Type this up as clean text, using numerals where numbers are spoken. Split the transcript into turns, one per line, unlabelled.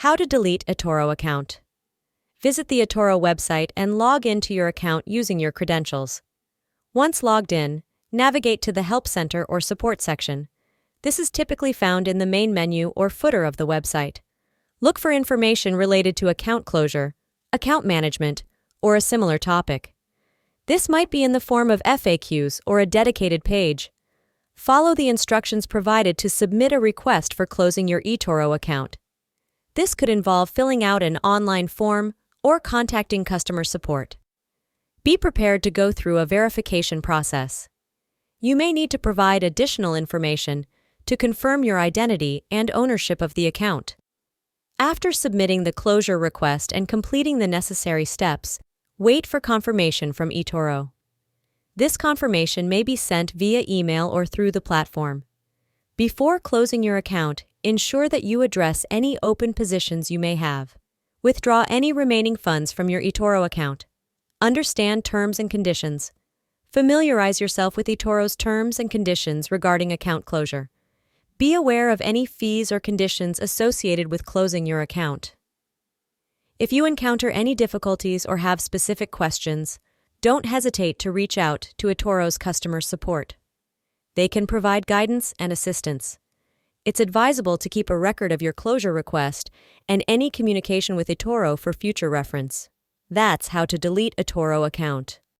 How to delete eToro account. Visit the eToro website and log into your account using your credentials. Once logged in, navigate to the Help Center or Support section. This is typically found in the main menu or footer of the website. Look for information related to account closure, account management, or a similar topic. This might be in the form of FAQs or a dedicated page. Follow the instructions provided to submit a request for closing your eToro account. This could involve filling out an online form or contacting customer support. Be prepared to go through a verification process. You may need to provide additional information to confirm your identity and ownership of the account. After submitting the closure request and completing the necessary steps, wait for confirmation from eToro. This confirmation may be sent via email or through the platform. Before closing your account, ensure that you address any open positions you may have. Withdraw any remaining funds from your eToro account. Understand terms and conditions. Familiarize yourself with eToro's terms and conditions regarding account closure. Be aware of any fees or conditions associated with closing your account. If you encounter any difficulties or have specific questions, don't hesitate to reach out to eToro's customer support. They can provide guidance and assistance. It's advisable to keep a record of your closure request and any communication with eToro for future reference. That's how to delete eToro account.